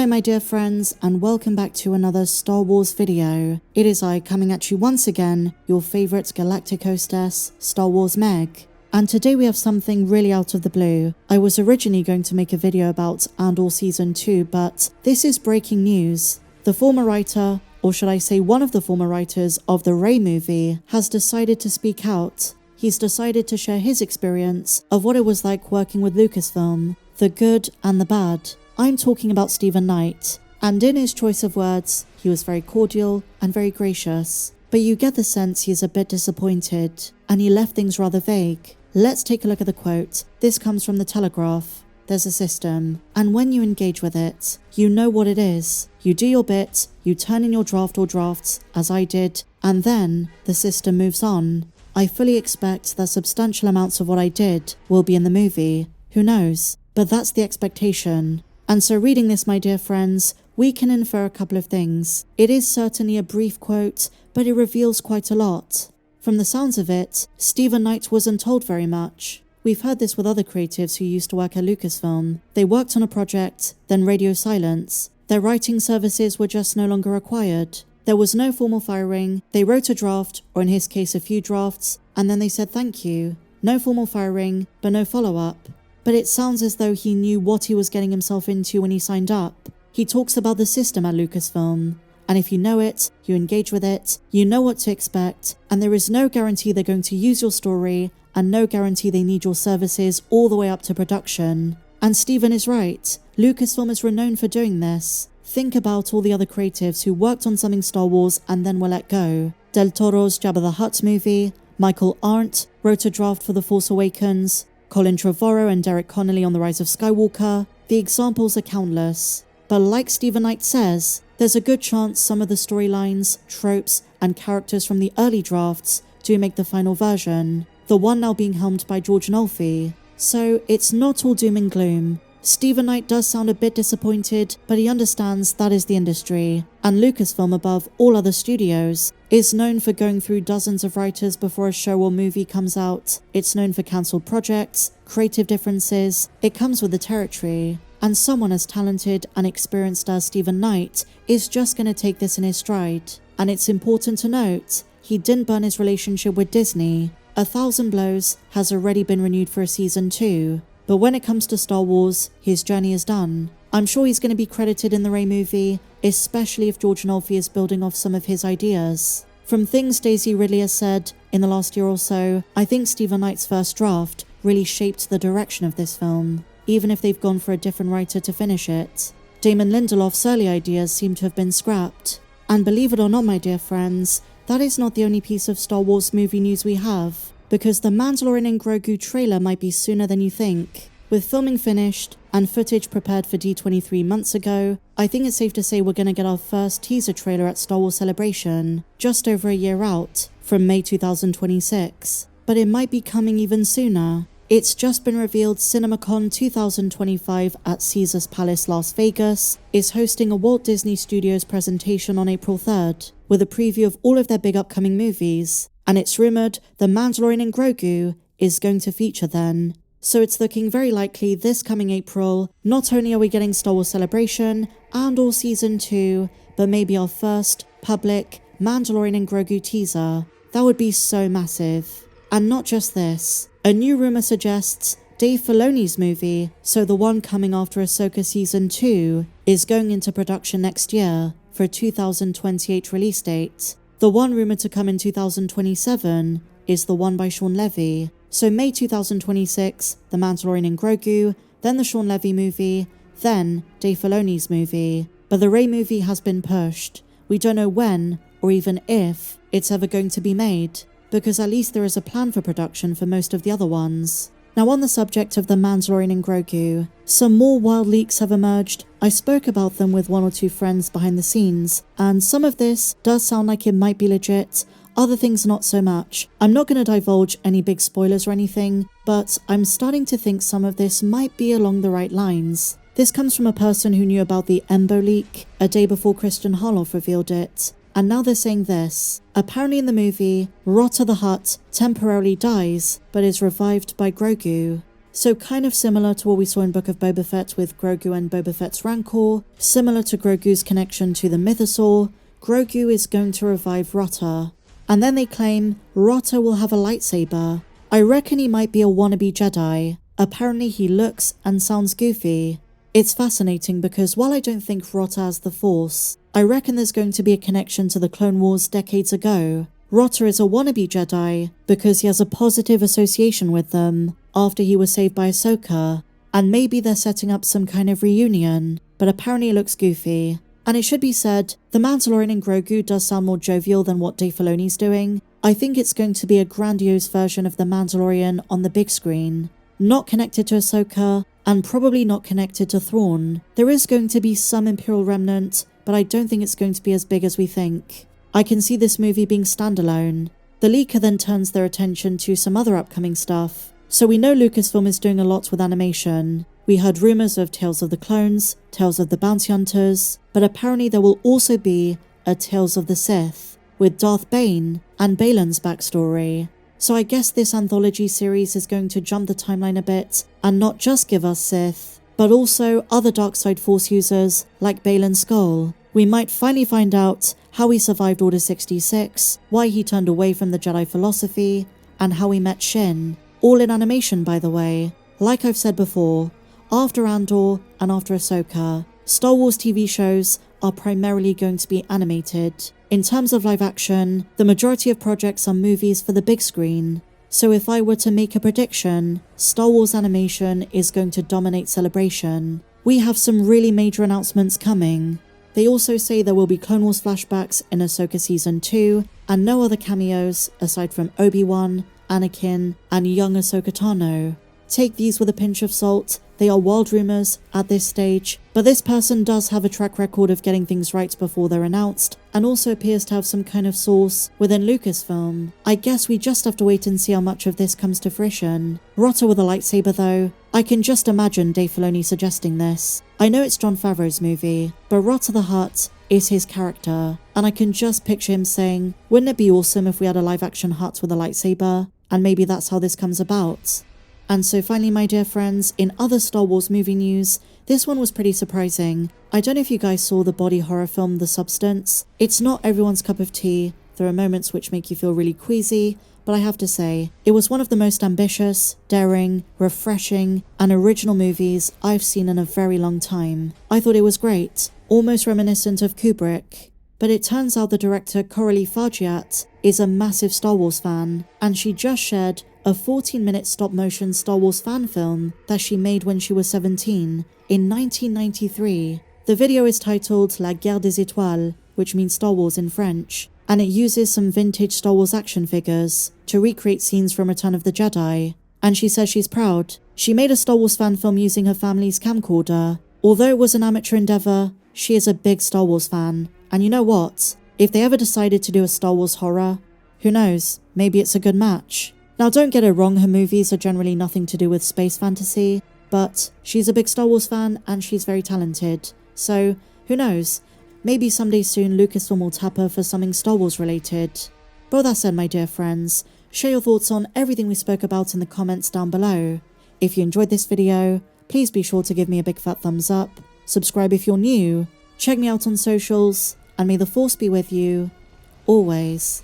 Hello my dear friends, and welcome back to another Star Wars video. It is I coming at you once again, your favourite galactic hostess, Star Wars Meg. And today we have something really out of the blue. I was originally going to make a video about Andor Season 2, but this is breaking news. The former writer, or should I say one of the former writers of the Rey movie, has decided to speak out. He's decided to share his experience of what it was like working with Lucasfilm, the good and the bad. I'm talking about Stephen Knight, and in his choice of words, he was very cordial and very gracious, but you get the sense he's a bit disappointed, and he left things rather vague. Let's take a look at the quote. This comes from The Telegraph. There's a system, and when you engage with it, you know what it is. You do your bit, you turn in your draft or drafts, as I did, and then the system moves on. I fully expect that substantial amounts of what I did will be in the movie. Who knows? But that's the expectation. And so reading this, my dear friends, we can infer a couple of things. It is certainly a brief quote, but it reveals quite a lot. From the sounds of it, Stephen Knight wasn't told very much. We've heard this with other creatives who used to work at Lucasfilm. They worked on a project, then radio silence. Their writing services were just no longer required. There was no formal firing. They wrote a draft, or in his case a few drafts, and then they said thank you. No formal firing, but no follow-up. But it sounds as though he knew what he was getting himself into when he signed up. He talks about the system at Lucasfilm, and if you know it, you engage with it, you know what to expect, and there is no guarantee they're going to use your story, and no guarantee they need your services all the way up to production. And Stephen is right. Lucasfilm is renowned for doing this. Think about all the other creatives who worked on something Star Wars and then were let go. Del Toro's Jabba the Hutt movie, Michael Arndt wrote a draft for The Force Awakens, Colin Trevorrow and Derek Connolly on The Rise of Skywalker. The examples are countless. But like Stephen Knight says, there's a good chance some of the storylines, tropes, and characters from the early drafts do make the final version, the one now being helmed by George Nolfi. So it's not all doom and gloom. Stephen Knight does sound a bit disappointed, but he understands that is the industry, and Lucasfilm, above all other studios, is known for going through dozens of writers before a show or movie comes out. It's known for cancelled projects, creative differences. It comes with the territory, and someone as talented and experienced as Stephen Knight is just going to take this in his stride. And it's important to note, he didn't burn his relationship with Disney. 1,000 Blows has already been renewed for a season 2. But when it comes to Star Wars, his journey is done. I'm sure he's going to be credited in the Rey movie, especially if George Nolfi is building off some of his ideas. From things Daisy Ridley has said in the last year or so, I think Stephen Knight's first draft really shaped the direction of this film, even if they've gone for a different writer to finish it. Damon Lindelof's early ideas seem to have been scrapped. And believe it or not, my dear friends, that is not the only piece of Star Wars movie news we have, because the Mandalorian and Grogu trailer might be sooner than you think. With filming finished and footage prepared for D23 months ago, I think it's safe to say we're going to get our first teaser trailer at Star Wars Celebration, just over a year out, from May 2026. But it might be coming even sooner. It's just been revealed CinemaCon 2025 at Caesars Palace, Las Vegas is hosting a Walt Disney Studios presentation on April 3rd, with a preview of all of their big upcoming movies. And it's rumoured The Mandalorian and Grogu is going to feature then. So it's looking very likely this coming April, not only are we getting Star Wars Celebration and Andor Season 2, but maybe our first public Mandalorian and Grogu teaser. That would be so massive. And not just this. A new rumour suggests Dave Filoni's movie, so the one coming after Ahsoka Season 2, is going into production next year for a 2028 release date. The one rumoured to come in 2027 is the one by Sean Levy. So May 2026, The Mandalorian and Grogu, then the Sean Levy movie, then Dave Filoni's movie. But the Rey movie has been pushed. We don't know when, or even if, it's ever going to be made, because at least there is a plan for production for most of the other ones. Now on the subject of The Mandalorian and Grogu, some more wild leaks have emerged. I spoke about them with one or two friends behind the scenes, and some of this does sound like it might be legit, other things not so much. I'm not going to divulge any big spoilers or anything, but I'm starting to think some of this might be along the right lines. This comes from a person who knew about the Embo leak a day before Christian Harloff revealed it. And now they're saying this. Apparently in the movie, Rotta the Hutt temporarily dies, but is revived by Grogu. So kind of similar to what we saw in Book of Boba Fett with Grogu and Boba Fett's Rancor, similar to Grogu's connection to the Mythosaur, Grogu is going to revive Rotta. And then they claim Rotta will have a lightsaber. I reckon he might be a wannabe Jedi. Apparently he looks and sounds goofy. It's fascinating because while I don't think Rotta has the Force, I reckon there's going to be a connection to the Clone Wars decades ago. Rotta is a wannabe Jedi because he has a positive association with them after he was saved by Ahsoka, and maybe they're setting up some kind of reunion, but apparently it looks goofy. And it should be said, The Mandalorian and Grogu does sound more jovial than what Dave Filoni's doing. I think it's going to be a grandiose version of The Mandalorian on the big screen. Not connected to Ahsoka, and probably not connected to Thrawn. There is going to be some Imperial remnant, but I don't think it's going to be as big as we think. I can see this movie being standalone. The leaker then turns their attention to some other upcoming stuff. So we know Lucasfilm is doing a lot with animation. We heard rumours of Tales of the Clones, Tales of the Bounty Hunters, but apparently there will also be a Tales of the Sith, with Darth Bane and Balin's backstory. So I guess this anthology series is going to jump the timeline a bit, and not just give us Sith, but also other dark side Force users like Balan Skull. We might finally find out how he survived Order 66, why he turned away from the Jedi philosophy, and how he met Shin. All in animation, by the way. Like I've said before, after Andor and after Ahsoka, Star Wars TV shows are primarily going to be animated. In terms of live action, the majority of projects are movies for the big screen. So if I were to make a prediction, Star Wars animation is going to dominate Celebration. We have some really major announcements coming. They also say there will be Clone Wars flashbacks in Ahsoka Season 2, and no other cameos aside from Obi-Wan, Anakin, and young Ahsoka Tano. Take these with a pinch of salt, they are wild rumours at this stage, but this person does have a track record of getting things right before they're announced, and also appears to have some kind of source within Lucasfilm. I guess we just have to wait and see how much of this comes to fruition. Rotta with a lightsaber though, I can just imagine Dave Filoni suggesting this. I know it's Jon Favreau's movie, but Rotta the Hutt is his character, and I can just picture him saying, wouldn't it be awesome if we had a live action Hutt with a lightsaber? And maybe that's how this comes about. And so finally, my dear friends, in other Star Wars movie news, this one was pretty surprising. I don't know if you guys saw the body horror film The Substance. It's not everyone's cup of tea. There are moments which make you feel really queasy, but I have to say, it was one of the most ambitious, daring, refreshing, and original movies I've seen in a very long time. I thought it was great, almost reminiscent of Kubrick. But it turns out the director Coralie Fargiat is a massive Star Wars fan, and she just shared a 14-minute stop-motion Star Wars fan film that she made when she was 17, in 1993. The video is titled La Guerre des Étoiles, which means Star Wars in French, and it uses some vintage Star Wars action figures to recreate scenes from Return of the Jedi. And she says she's proud. She made a Star Wars fan film using her family's camcorder. Although it was an amateur endeavour, she is a big Star Wars fan. And you know what? If they ever decided to do a Star Wars horror, who knows, maybe it's a good match. Now don't get it wrong, her movies are generally nothing to do with space fantasy, but she's a big Star Wars fan and she's very talented. So, who knows, maybe someday soon Lucasfilm will tap her for something Star Wars related. But with that said, my dear friends, share your thoughts on everything we spoke about in the comments down below. If you enjoyed this video, please be sure to give me a big fat thumbs up, subscribe if you're new, check me out on socials, and may the Force be with you, always.